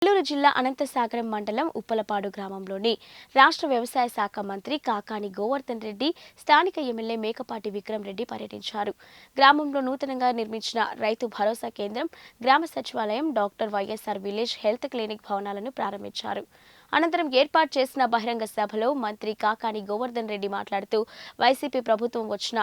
నెల్లూరు జిల్లా అనంతసాగరం మండలం ఉప్పలపాడు గ్రామంలోని రాష్ట్ర వ్యవసాయ శాఖ మంత్రి కాకాని గోవర్ధన్ రెడ్డి, స్థానిక ఎమ్మెల్యే మేకపాటి విక్రమ్ రెడ్డి పర్యటించారు. గ్రామంలో నూతనంగా నిర్మించిన రైతు భరోసా కేంద్రం, గ్రామ సచివాలయం, doctor YSR village health clinic భవనాలను ప్రారంభించారు. అనంతరం ఏర్పాటు చేసిన బహిరంగ సభలో మంత్రి కాకాని గోవర్ధన్ రెడ్డి మాట్లాడుతూ, వైసీపీ ప్రభుత్వం వచ్చిన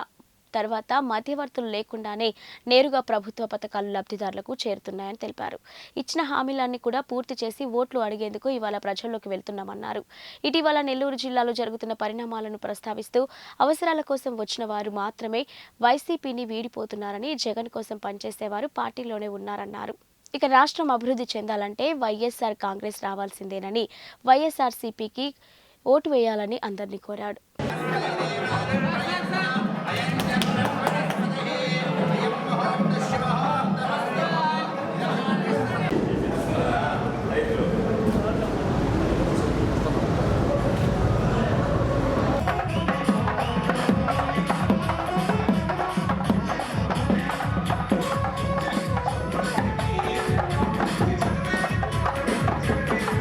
తర్వాత మధ్యవర్తులు లేకుండానే నేరుగా ప్రభుత్వ పథకాలు లబ్ధిదారులకు చేరుతున్నాయని తెలిపారు. ఇచ్చిన హామీలన్నీ కూడా పూర్తి చేసి ఓట్లు అడిగేందుకు ఇవాళ ప్రజల్లోకి వెళ్తున్నామన్నారు. ఇటీవల నెల్లూరు జిల్లాలో జరుగుతున్న పరిణామాలను ప్రస్తావిస్తూ, అవసరాల కోసం వచ్చిన వారు మాత్రమే వైసీపీని వీడిపోతున్నారని, జగన్ కోసం పనిచేసేవారు పార్టీలోనే ఉన్నారన్నారు. ఇక రాష్ట్రం అభివృద్ధి చెందాలంటే వైఎస్ఆర్ కాంగ్రెస్ రావాల్సిందేనని, వైఎస్ఆర్సీపీకి ఓటు వేయాలని అందరినీ కోరాడు.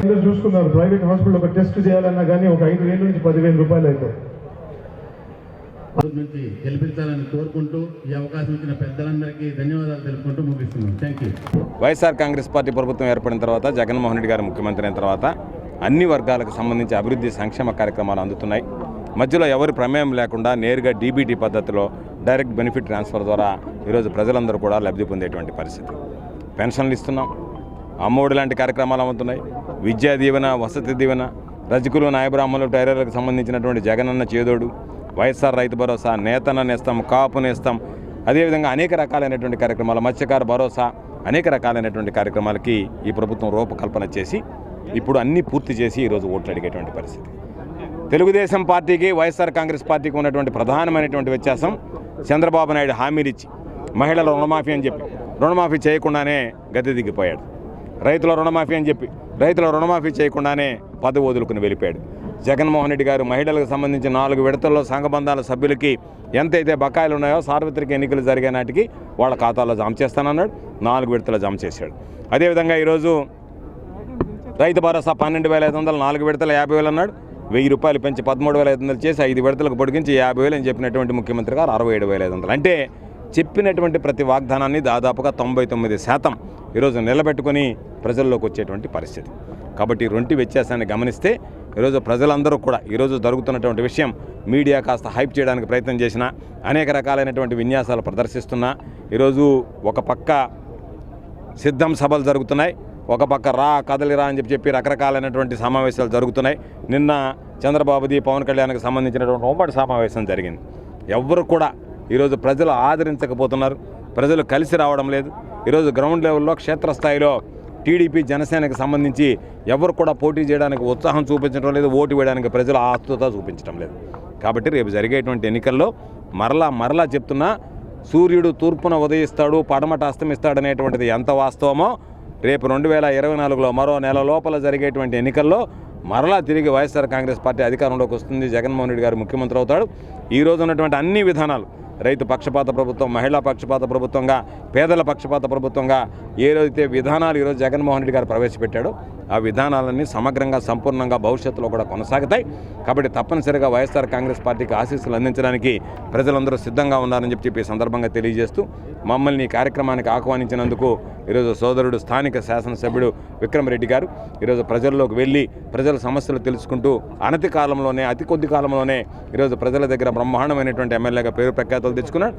అందరూ చూసుకున్నారు. ప్రైవేట్ హాస్పిటల్ ఒక టెస్ట్ చేయాలన్నా కానీ ఒక 5,000 నుంచి 10,000 రూపాయలు అవుతాయి. నుంచి గెలిపించాలని కోరుకుంటూ ఈ అవకాశం ఇచ్చిన పెద్దలందరికీ ధన్యవాదాలు తెలుపుకుంటూ ముగిస్తున్నాం. Thank you. YSR Congress party ప్రభుత్వం ఏర్పడిన తర్వాత, జగన్మోహన్ రెడ్డి గారు ముఖ్యమంత్రి అయిన తర్వాత అన్ని వర్గాలకు సంబంధించి అభివృద్ధి సంక్షేమ కార్యక్రమాలు అందుతున్నాయి. మధ్యలో ఎవరి ప్రమేయం లేకుండా నేరుగా డీబీటీ పద్ధతిలో డైరెక్ట్ బెనిఫిట్ ట్రాన్స్ఫర్ ద్వారా ఈరోజు ప్రజలందరూ కూడా లబ్ధి పొందేటువంటి పరిస్థితి. పెన్షన్లు ఇస్తున్నాం, అమ్మఒడి లాంటి కార్యక్రమాలు అమ్ముతున్నాయి, విద్యా దీవెన, వసతి దీవెన, రజకులు, నాయబ్రాహ్మణులు, టైలర్లకు సంబంధించినటువంటి జగనన్న చేదోడు, వైఎస్ఆర్ రైతు భరోసా, నేతన్న నేస్తాం, కాపు నేస్తాం, అదేవిధంగా అనేక రకాలైనటువంటి కార్యక్రమాలు, మత్స్యకార భరోసా, అనేక రకాలైనటువంటి కార్యక్రమాలకి ఈ ప్రభుత్వం రూపకల్పన చేసి ఇప్పుడు అన్నీ పూర్తి చేసి ఈరోజు ఓట్లు అడిగేటువంటి పరిస్థితి. తెలుగుదేశం పార్టీకి, వైఎస్ఆర్ కాంగ్రెస్ పార్టీకి ఉన్నటువంటి ప్రధానమైనటువంటి వ్యత్యాసం, చంద్రబాబు నాయుడు హామీలు ఇచ్చి మహిళల రుణమాఫీ అని చెప్పి రుణమాఫీ చేయకుండానే గద్దె దిగిపోయాడు. రైతుల రుణమాఫీ అని చెప్పి రైతుల రుణమాఫీ చేయకుండానే పదవి వదులుకుని వెళ్ళిపోయాడు. జగన్మోహన్ రెడ్డి గారు మహిళలకు సంబంధించి 4 విడతల్లో సంఘబంధాల సభ్యులకి ఎంతైతే బకాయిలు ఉన్నాయో సార్వత్రిక ఎన్నికలు జరిగే నాటికి వాళ్ళ ఖాతాలో జమ చేస్తానన్నాడు. 4 విడతలు జమ చేశాడు. అదేవిధంగా ఈరోజు రైతు భరోసా 12,500, 4 విడతలు 50,000 అన్నాడు. 1,000 రూపాయలు పెంచి 13,500 చేసి 5 విడతలకు పొడిగించి 50,000 అని చెప్పినటువంటి ముఖ్యమంత్రి గారు 67,500. అంటే చెప్పినటువంటి ప్రతి వాగ్దానాన్ని దాదాపుగా 99% ఈరోజు నిలబెట్టుకొని ప్రజల్లోకి వచ్చేటువంటి పరిస్థితి. కాబట్టి రొంటి వ్యత్యాసాన్ని గమనిస్తే ఈరోజు ప్రజలందరూ కూడా ఈరోజు జరుగుతున్నటువంటి విషయం మీడియా కాస్త హైప్ చేయడానికి ప్రయత్నం చేసినా, అనేక రకాలైనటువంటి విన్యాసాలు ప్రదర్శిస్తున్నా, ఈరోజు ఒక పక్క సిద్ధం సభలు జరుగుతున్నాయి, ఒక పక్క కదలిరా అని చెప్పి రకరకాలైనటువంటి సమావేశాలు జరుగుతున్నాయి. నిన్న చంద్రబాబుది, పవన్ కళ్యాణ్కి సంబంధించినటువంటి ఉమ్మడి సమావేశం జరిగింది. ఎవ్వరు కూడా ఈరోజు ప్రజలు ఆదరించకపోతున్నారు, ప్రజలు కలిసి రావడం లేదు. ఈరోజు గ్రౌండ్ లెవెల్లో, క్షేత్రస్థాయిలో టీడీపీ, జనసేనకు సంబంధించి ఎవరు కూడా పోటీ చేయడానికి ఉత్సాహం చూపించడం లేదు, ఓటు వేయడానికి ప్రజలు ఆస్తుత చూపించడం లేదు. కాబట్టి రేపు జరిగేటువంటి ఎన్నికల్లో మరలా చెప్తున్నా, సూర్యుడు తూర్పున ఉదయిస్తాడు, పడమట అస్తమిస్తాడనేటువంటిది ఎంత వాస్తవమో, రేపు 2024లో మరో నెల లోపల జరిగేటువంటి ఎన్నికల్లో మరలా తిరిగి వైఎస్ఆర్ కాంగ్రెస్ పార్టీ అధికారంలోకి వస్తుంది. జగన్మోహన్ రెడ్డి గారు ముఖ్యమంత్రి అవుతాడు. ఈరోజు ఉన్నటువంటి అన్ని విధానాలు, రైతు పక్షపాత ప్రభుత్వం, మహిళా పక్షపాత ప్రభుత్వంగా, పేదల పక్షపాత ప్రభుత్వంగా ఏదైతే విధానాలు ఈరోజు జగన్మోహన్ రెడ్డి గారు ప్రవేశపెట్టాడో ఆ విధానాలన్నీ సమగ్రంగా, సంపూర్ణంగా భవిష్యత్తులో కూడా కొనసాగుతాయి. కాబట్టి తప్పనిసరిగా వైఎస్ఆర్ కాంగ్రెస్ పార్టీకి ఆశీస్సులు అందించడానికి ప్రజలందరూ సిద్ధంగా ఉన్నారని చెప్పి ఈ సందర్భంగా తెలియజేస్తూ, మమ్మల్ని ఈ కార్యక్రమానికి ఆహ్వానించినందుకు ఈరోజు సోదరుడు, స్థానిక శాసనసభ్యుడు విక్రమ్ రెడ్డి గారు ఈరోజు ప్రజల్లోకి వెళ్ళి ప్రజల సమస్యలు తెలుసుకుంటూ అతి కొద్ది కాలంలోనే ఈరోజు ప్రజల దగ్గర బ్రహ్మాండమైనటువంటి ఎమ్మెల్యేగా పేరు ప్రఖ్యాతులు తెచ్చుకున్నాడు.